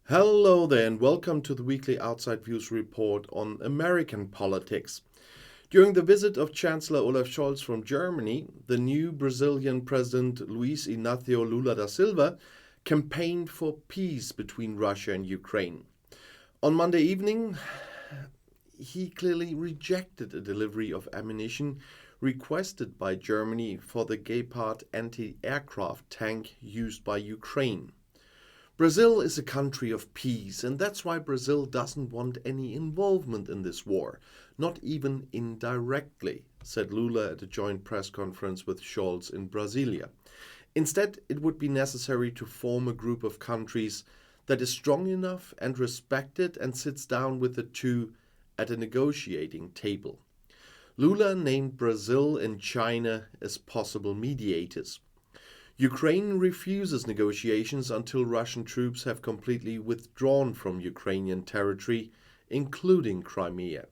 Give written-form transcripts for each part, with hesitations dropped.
Hello there, and welcome to the weekly Outside Views report on American politics. During the visit of Chancellor Olaf Scholz from Germany, the new Brazilian President Luiz Inácio Lula da Silva campaigned for peace between Russia and Ukraine. On Monday evening, he clearly rejected a delivery of ammunition requested by Germany for the Gepard anti-aircraft tank used by Ukraine. Brazil is a country of peace, and that's why Brazil doesn't want any involvement in this war, not even indirectly, said Lula at a joint press conference with Scholz in Brasilia. Instead, it would be necessary to form a group of countries that is strong enough and respected and sits down with the two at a negotiating table. Lula named Brazil and China as possible mediators. Ukraine refuses negotiations until Russian troops have completely withdrawn from Ukrainian territory, including Crimea.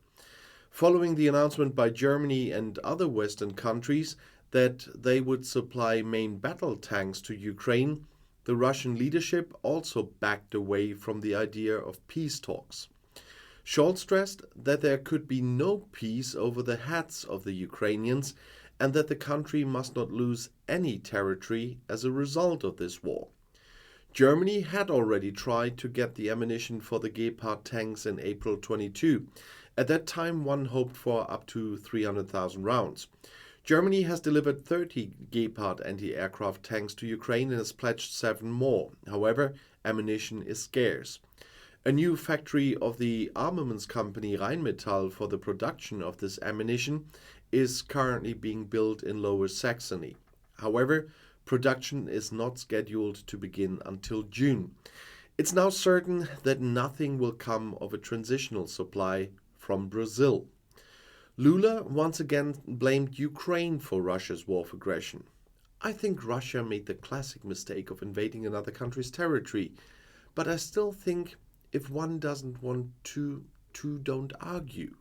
Following the announcement by Germany and other Western countries that they would supply main battle tanks to Ukraine, the Russian leadership also backed away from the idea of peace talks. Scholz stressed that there could be no peace over the heads of the Ukrainians and that the country must not lose any territory as a result of this war. Germany had already tried to get the ammunition for the Gepard tanks in April 22. At that time, one hoped for up to 300,000 rounds. Germany has delivered 30 Gepard anti-aircraft tanks to Ukraine and has pledged 7 more. However, ammunition is scarce. A new factory of the armaments company Rheinmetall for the production of this ammunition is currently being built in Lower Saxony. However, production is not scheduled to begin until June. It's now certain that nothing will come of a transitional supply from Brazil. Lula once again blamed Ukraine for Russia's war of aggression. I think Russia made the classic mistake of invading another country's territory, but I still think if one doesn't want to, two don't argue.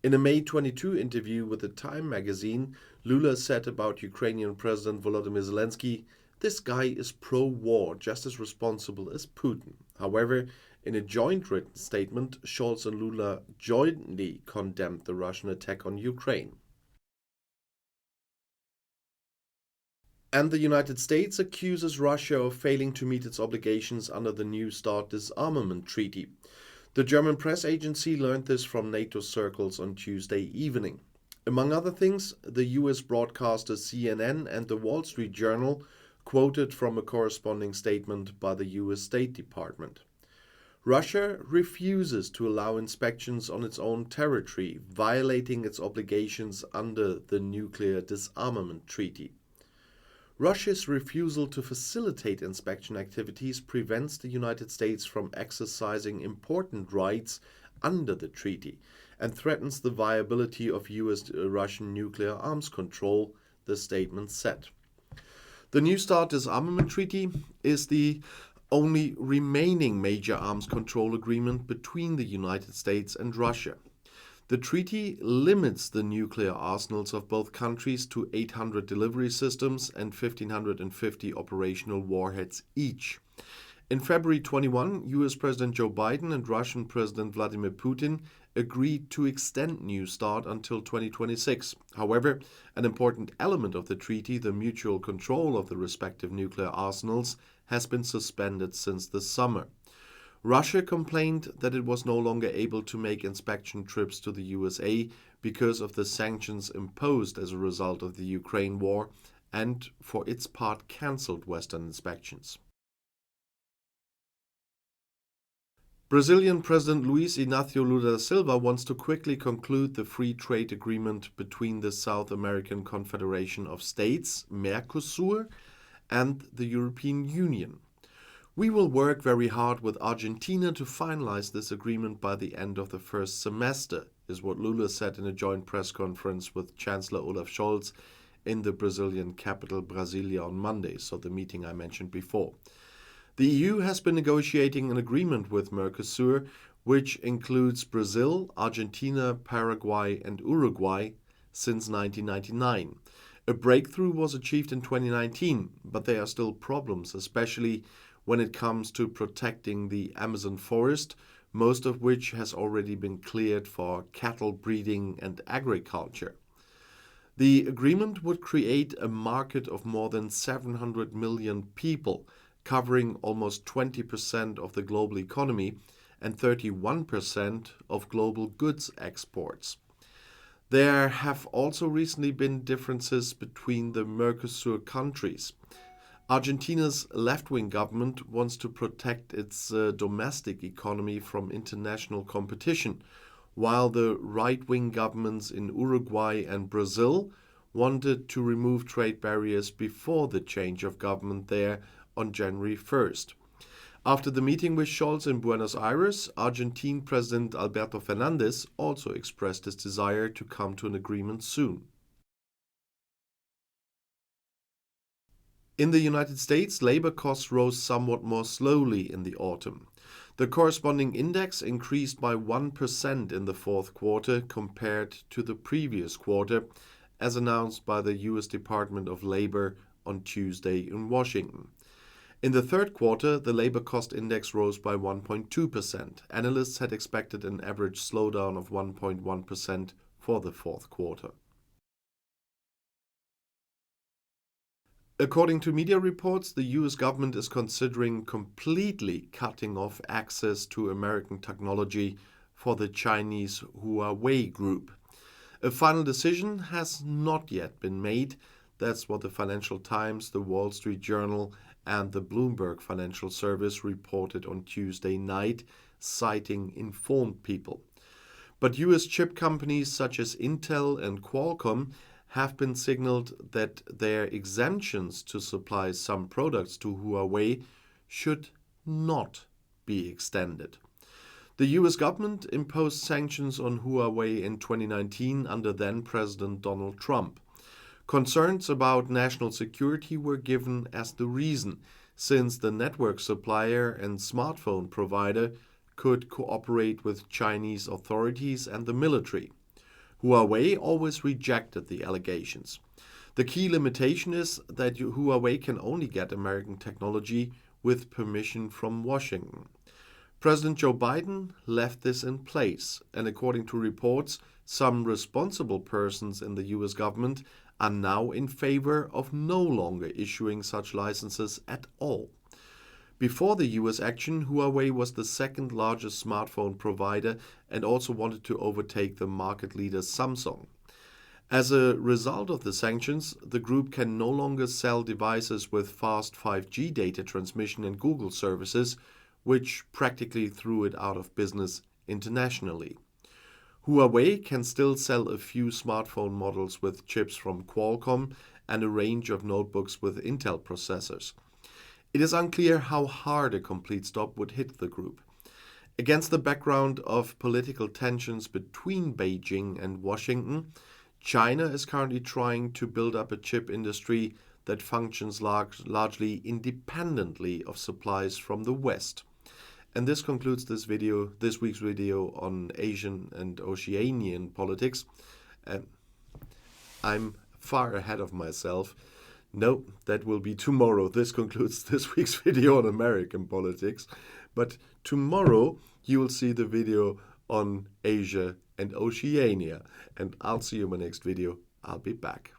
In a May 22 interview with the Time magazine, Lula said about Ukrainian President Volodymyr Zelensky, "This guy is pro-war, just as responsible as Putin." However, in a joint written statement, Scholz and Lula jointly condemned the Russian attack on Ukraine. And the United States accuses Russia of failing to meet its obligations under the New START disarmament treaty. The German press agency learned this from NATO circles on Tuesday evening. Among other things, the US broadcaster CNN and the Wall Street Journal quoted from a corresponding statement by the US State Department. Russia refuses to allow inspections on its own territory, violating its obligations under the Nuclear Disarmament Treaty. Russia's refusal to facilitate inspection activities prevents the United States from exercising important rights under the treaty and threatens the viability of US-Russian nuclear arms control, the statement said. The New START disarmament treaty is the only remaining major arms control agreement between the United States and Russia. The treaty limits the nuclear arsenals of both countries to 800 delivery systems and 1,550 operational warheads each. In February 21, US President Joe Biden and Russian President Vladimir Putin agreed to extend New START until 2026. However, an important element of the treaty, the mutual control of the respective nuclear arsenals, has been suspended since the summer. Russia complained that it was no longer able to make inspection trips to the USA because of the sanctions imposed as a result of the Ukraine war and, for its part, cancelled Western inspections. Brazilian President Luiz Inácio Lula da Silva wants to quickly conclude the free trade agreement between the South American Confederation of States, Mercosur, and the European Union. "We will work very hard with Argentina to finalize this agreement by the end of the first semester," is what Lula said in a joint press conference with Chancellor Olaf Scholz in the Brazilian capital Brasilia on Monday, so the meeting I mentioned before. The EU has been negotiating an agreement with Mercosur, which includes Brazil, Argentina, Paraguay, and Uruguay, since 1999. A breakthrough was achieved in 2019, but there are still problems, especially when it comes to protecting the Amazon forest, most of which has already been cleared for cattle breeding and agriculture. The agreement would create a market of more than 700 million people, covering almost 20% of the global economy and 31% of global goods exports. There have also recently been differences between the Mercosur countries. Argentina's left-wing government wants to protect its domestic economy from international competition, while the right-wing governments in Uruguay and Brazil wanted to remove trade barriers before the change of government there on January 1st. After the meeting with Scholz in Buenos Aires, Argentine President Alberto Fernandez also expressed his desire to come to an agreement soon. In the United States, labor costs rose somewhat more slowly in the autumn. The corresponding index increased by 1% in the fourth quarter compared to the previous quarter, as announced by the U.S. Department of Labor on Tuesday in Washington. In the third quarter, the labor cost index rose by 1.2%. Analysts had expected an average slowdown of 1.1% for the fourth quarter. According to media reports, the US government is considering completely cutting off access to American technology for the Chinese Huawei group. A final decision has not yet been made. That's what the Financial Times, the Wall Street Journal, and the Bloomberg Financial Service reported on Tuesday night, citing informed people. But US chip companies such as Intel and Qualcomm have been signaled that their exemptions to supply some products to Huawei should not be extended. The US government imposed sanctions on Huawei in 2019 under then-President Donald Trump. Concerns about national security were given as the reason, since the network supplier and smartphone provider could cooperate with Chinese authorities and the military. Huawei always rejected the allegations. The key limitation is that Huawei can only get American technology with permission from Washington. President Joe Biden left this in place, and according to reports, some responsible persons in the US government are now in favor of no longer issuing such licenses at all. Before the US action, Huawei was the second largest smartphone provider and also wanted to overtake the market leader Samsung. As a result of the sanctions, the group can no longer sell devices with fast 5G data transmission and Google services, which practically threw it out of business internationally. Huawei can still sell a few smartphone models with chips from Qualcomm and a range of notebooks with Intel processors. It is unclear how hard a complete stop would hit the group. Against the background of political tensions between Beijing and Washington, China is currently trying to build up a chip industry that functions largely independently of supplies from the West. And this concludes this week's video on Asian and Oceanian politics. I'm far ahead of myself. No, that will be tomorrow. This concludes this week's video on American politics. But tomorrow you will see the video on Asia and Oceania. And I'll see you in my next video. I'll be back.